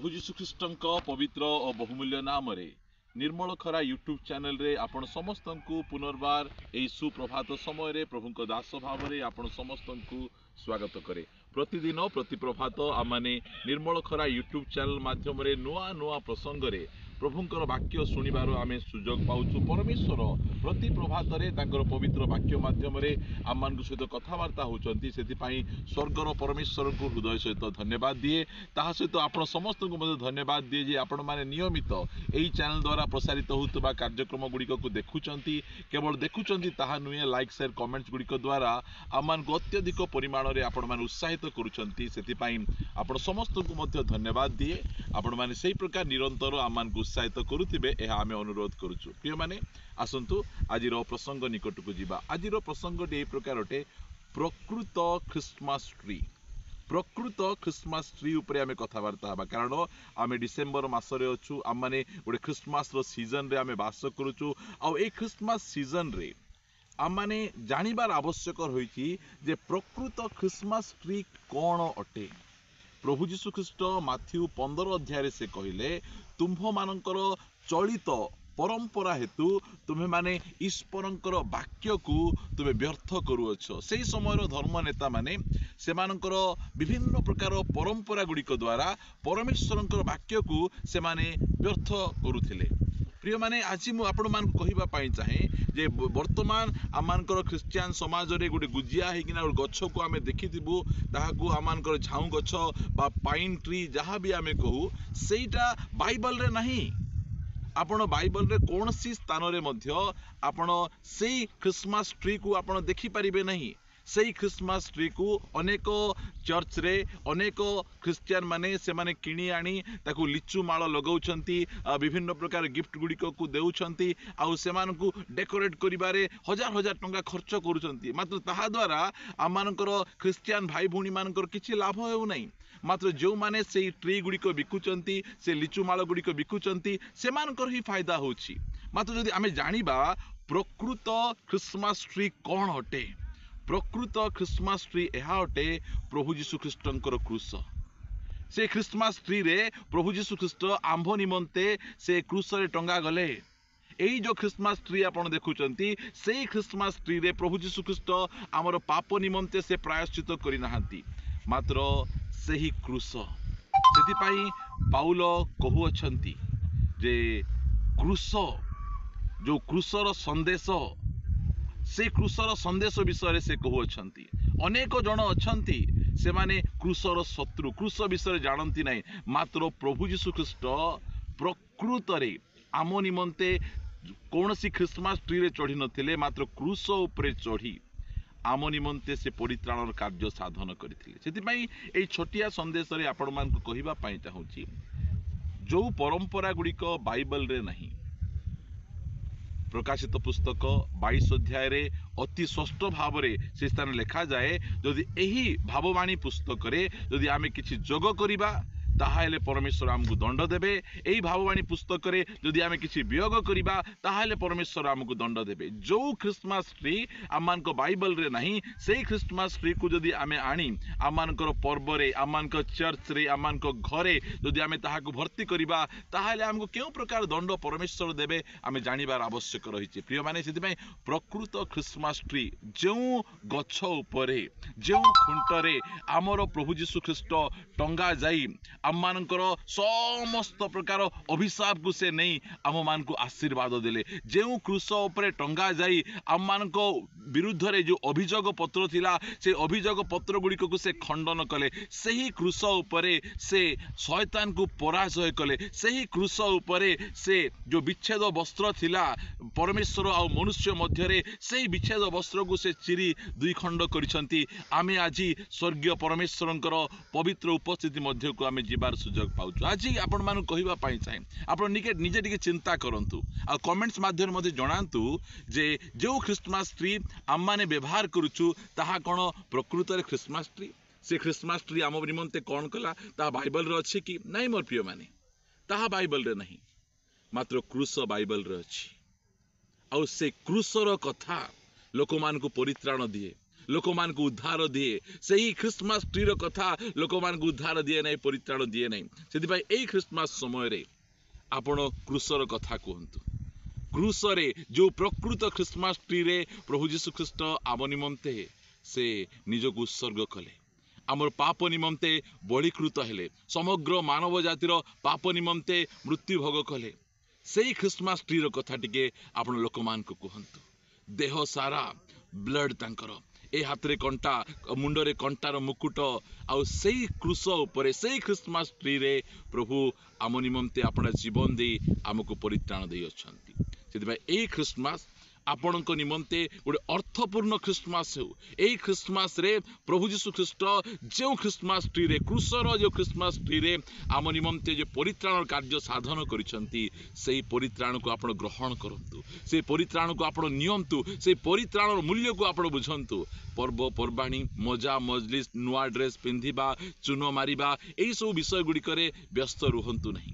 प्रभु जीशुख्रीष्ट पवित्र और बहुमूल्य नाम निर्मल खरा यूट्यूब चैनल रे आपण समस्त को पुनर्बार यही सुप्रभात समय प्रभु दास भाव में आपण समस्त को स्वागत करे। प्रतिदिन प्रति प्रभात आमने निर्मल खरा यूट्यूब चैनल माध्यम नुआ नुआ प्रसंग रे प्रभुंकर वाक्य शुणिबार आमे सुजोग पाउछु। परमेश्वर प्रति प्रभात पवित्र वाक्य माध्यम आम सहित कथबार्ता होती से स्वर्गर परमेश्वर को हृदय सहित धन्यवाद दिए। ता सहित आपण समस्त को धन्यवाद दिए जे आपण मैंने नियमित यही चैनल द्वारा प्रसारित होता कार्यक्रम गुड़िक को देखुंती। केवल देखुंती ताहा नुहे लाइक शेयर कमेंट्स गुड़िक द्वारा आम को अत्यधिक परिमाण में आपण मैंने उत्साहित करुँच। आपण समस्त को धन्यवाद दिए। आपण मैंने से प्रकार निरंतर आम उत्साहित करुवे यह आम अनुरोध करुचु। प्रिय माने आसतु आज प्रसंग निकट को जीवा। आज प्रसंग यही प्रकार अटे प्रकृत ख्रिस्टमास ट्री। प्रकृत ख्रिस्टमास ट्री उपरे आमे कथबार्ता हबा कारण आमे डिसेंबर मासरे अछु। आम माने गोटे ख्रिस्टमास रो सीजन रे आमे वास करुचु। आ ए ख्रिस्टमास सीजन रे आम माने जानिबार आवश्यक होईची जे प्रकृत ख्रिस्टमास ट्री कौन अटे। प्रभु जीशु ख्रीष्ट माथ्यू 15 अध्याय से कहले तुम्भ मानकर चलित परंपरा हेतु तुम्हें माने ईश्वरंकर वाक्य को तुम्हें व्यर्थ करुअछ। से समय धर्म नेता माने से मानकर विभिन्न प्रकार परंपरा गुड़िक द्वारा परमेश्वरंकर वाक्य को से माने व्यर्थ करुथिले। प्रिय माने आज मु आपण मान कहिबा पई चाहे जे वर्तमान आमानकर ख्रिस्टियन समाज रे गोटे गुजिया हेकिना गछ को आमे देखिथिबु ताहाकू आमानकर झाऊ गछ बा पाइन ट्री जहाँ भी आमे कहू सेटा बाइबल रे नहीं। आपण बाइबल रे कौन सी स्थान रे मध्य आपण सेई क्रिसमस ट्री को आपण देखि परिबे नहीं। सही क्रिसमस ट्री को अनेक चर्च रे अनेक क्रिश्चियन माने से माने किणी आनी ताकू लिचु माल लगाउछंती विभिन्न प्रकार गिफ्ट गुड़िक को देउछंती आउ से मानकू डेकोरेट करिबारे हजार हजार टंका खर्च करूछंती। मात्र ताहा द्वारा आमानकर क्रिश्चियन भाई भूणी मानकर किछि लाभ हेउ नाही। मात्र जो माने से ट्री गुड़िक बिकुचंती से लिचु माल गुड़िक बिकुचंती से मानकर ही फायदा होछि। मात्र जदि आमे जानिबा प्रकृत क्रिसमस ट्री कौन अटे। प्रकृत ख्रिस्टमास ट्री यह अटे प्रभु जीशु ख्रीष्टर क्रूस। से ख्रिस्टमास ट्री रे प्रभु जीशु ख्रीष्ट आंभ निमंते से क्रूस रे टंगा गले। यही जो ख्रिस्टमास ट्री आपण देखुचंती से ख्रिस्टमास ट्री रे प्रभु जीशु ख्रीष्ट आमर पाप निमंते से प्रायश्चित करि नाहांती मात्र सही क्रूस। सेति पई पाउल कहउछंती जे क्रूस जो क्रूसर संदेश से क्रूसर संदेश विषय से कहउछंती। अनेक जन अछंती से माने क्रूसर शत्रु क्रूस विषय जानती नहीं। मात्र प्रभु जीशु ख्रीष्ट प्रकृत रे आम निमंते कौन सी ख्रिस्टमास ट्री रे चढ़ी नथिले मात्र क्रूस उपरे चढ़ी आम निमंते से परित्राण कार्य साधन करथिले। सेति पई एई छोटिया संदेश रे आपण मान को कहिबा पई चाहूची जो परंपरा गुड़िक बाइबल रे नहीं। प्रकाशित पुस्तक 22 अध्याय रे अति स्पष्ट भाव रे से स्थान लिखा जाए जदि एही भाववाणी पुस्तक रे जदि आमे किछि जोग करिबा ताहाले परमेश्वर आमको दंड देबे। एही भाववाणी पुस्तक रे जदि आमे किछि वियोग करिबा ताहाले परमेश्वर आमको दंड देबे। जो क्रिसमस ट्री आमानक बाइबल रे नहीं सेही क्रिसमस ट्री को जदि आमे आनी आमानकर पर्व रे आमानक चर्च रे आमानक घरे जदि आमे ताहाको भर्ती करिबा ताहाले आमको केउ प्रकार दंड परमेश्वर देबे आमे जानिबार आवश्यक रहिछि। प्रिय माने सेति पई प्रकृत क्रिसमस ट्री जो गछ उपरे जो खुंटरे आमर प्रभु जीशु ख्रीष्ट टंगा जाई आममानकर समस्त प्रकार अभिशाप को से नहीं आम मान को आशीर्वाद देले। जो क्रूस उपरे टंगा जाई आम मान को विरुद्ध रे जो अभियोग पत्र थिला से अभियोग पत्र गुड़िक को से खंडन कले। सही क्रूस उपरे से शैतान को पराजय कले। सही क्रूस उपरे से जो विच्छेद वस्त्र थिला परमेश्वर आ मनुष्य मध्य रे सही विच्छेद वस्त्र को से चिरी दुई खंड करिसंती। आमे आज स्वर्गीय परमेश्वरंकर पवित्र उपस्थिति मध्य को आमे जीवार सुजोग पाउछु। आज आपण मानु कहिबा पई चाहे आपण निजे टिके चिंता करंतु आ कमेंट्स माध्यम मध्ये जणांतु जे जो क्रिसमस ट्री आम माने व्यवहार करूछु ताहा कोन प्रकृत रे क्रिसमस ट्री। से क्रिसमस ट्री आम निमंते कोन कला ता बाइबल रे अछि कि नहीं। मोर प्रिय माने ताहा बाइबल रे नहीं मात्र क्रूस बाइबल रे अछि। आ से क्रूसर कथा लोक मान को परित्राण दिए लोक मान को उद्धार दिए सही क्रिसमस ट्री रो कथा लोक मान को उद्धार दिए नहीं परित्राण दिए नहीं सेति भाई एई क्रिसमस समय रे आपण क्रूसर कथा कहतु क्रूसरे जो प्रकृत क्रिसमस ट्री रे प्रभु यीशु ख्रीष्ट आम निमंते से निजक उत्सर्ग कले आमर पाप निमंते बलिकृत हेले समग्र मानव जातिर पाप निमंते मृत्यु भोग कले सेई क्रिसमस ट्री रो कथा टिके आपण लोक मान को कहतु देह सारा ब्लड तांकर ए हाथ रे कंटा मुंडरे कंटार मुकुट आउ सेई क्रूस उपरे सेई क्रिसमस ट्री रे प्रभु आम निमंते आपण जीवन दे आमको परित्राण दे अछंती सेति भाई ए क्रिसमस आपण निमंते गोटे अर्थपूर्ण क्रिसमस हो एई क्रिसमस रे प्रभु यीशु ख्रीष्ट जो क्रिसमस ट्री रे क्रूसर जो क्रिसमस ट्री रे आम निमंते जो परित्राण कार्य साधन करिसंती सेई परित्राण को आपण ग्रहण करंतु से परित्राण को आपण नियंतु से परित्राण मूल्य को आपण बुझंतु पर्व पर्वाणी मजा मजलिस नुआ ड्रेस पिंधिबा चून मारिबा एई सब विषय गुडी करे व्यस्त रुहंतु नहीं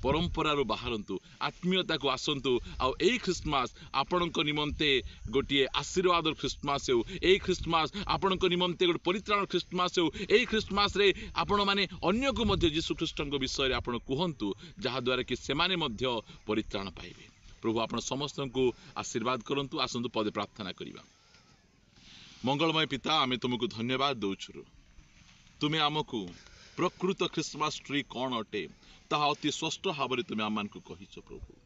परंपरा रो बाहरंतु आत्मीयता को आसंतु आउ एई क्रिसमस आपणक निमंते गोटिए आशीर्वाद क्रिसमस हो एई क्रिसमस आपणक निमंते गोटे परित्राण क्रिसमस हो एई क्रिसमस रे आपण माने अन्य को मध्य यीशु ख्रीष्टक विषय रे आपण कहंतु जहा द्वारा कि से माने मध्य परित्राण पाइबे प्रभु आपण समस्त को आशीर्वाद करंतु आसंतु पदे प्रार्थना करिबा मंगलमय पिता आमे तुमको धन्यवाद दउछु तुमे आमको प्रकृत क्रिसमस ट्री कौन अटे ताहा अति स्पष्ट भाव में तुम आम को कहिछ प्रभु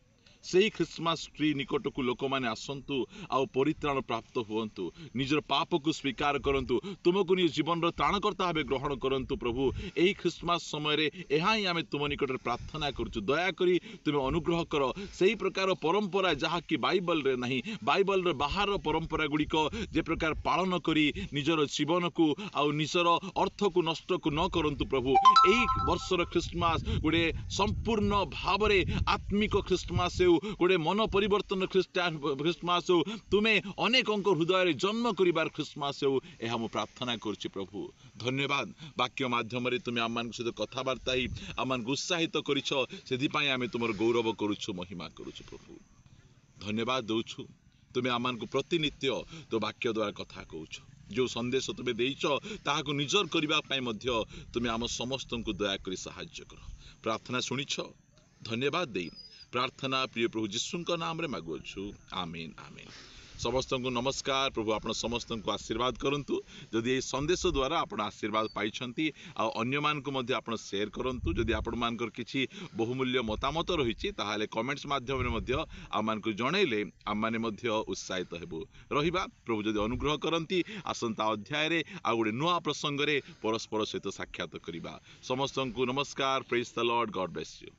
से क्रिसमस ट्री निकट को लोक मैंने आसतु आउ परित्राण प्राप्त हुंतु निजर पाप को स्वीकार करंतु तुमको निज जीवन त्राणकर्ता भाव ग्रहण करंतु प्रभु एई क्रिसमस समय रे एहा ही आमे तुम निकट प्रार्थना करछु दया करी तुम अनुग्रह कर सेही प्रकार परंपरा जहा कि बाइबल रे नहीं बाइबल रे बाहर परंपरा गुड़िक जे प्रकार पालन करी निजर जीवन को आउ निजर अर्थ को नष्ट को न करंतु प्रभु एई वर्षर क्रिसमस गोटे संपूर्ण भाव में आत्मिक क्रिसमस गोटे मन परिवर्तन क्रिसमस हो तुम्हें अनेक हृदय जन्म करिवार क्रिसमस हो यह मु प्रार्थना करुच्ची प्रभु धन्यवाद वाक्य माध्यम तुम आम सहित कथबार्ता ही आम उत्साहित करें आम तुम गौरव करुछु महिमा करुछु प्रभु धन्यवाद दौछु तुम्हें आम को प्रतिनित्य तो वाक्य द्वारा कथा कहूछ जो संदेश तुम्हें देइछ ताहाको निजर करने तुम्हें आम समस्त को दयाकोरी साहाय्य कर प्रार्थना शुणिछ धन्यवाद दे प्रार्थना प्रिय प्रभु जीशु नाम रे मागुछु आमीन आमीन समस्त को नमस्कार प्रभु आपण समस्त को आशीर्वाद करंतु जदि ये संदेश द्वारा आपण आशीर्वाद पाइछंती आ अन्य मान को मध्य आपण शेयर करंतु जदि आपण मानकर किछि बहुमूल्य मतामत रहिछि ताहाले कमेंट्स माध्यम रे मध्य आमान को जणैले आम माने मध्य उत्साहित हेबु रहिबा प्रभु जदि अनुग्रह करंती आसंता अध्याय रे आ गुडे नुआ प्रसंग रे परस्पर सहित साक्षात करिबा समस्त को नमस्कार praise the Lord God bless you.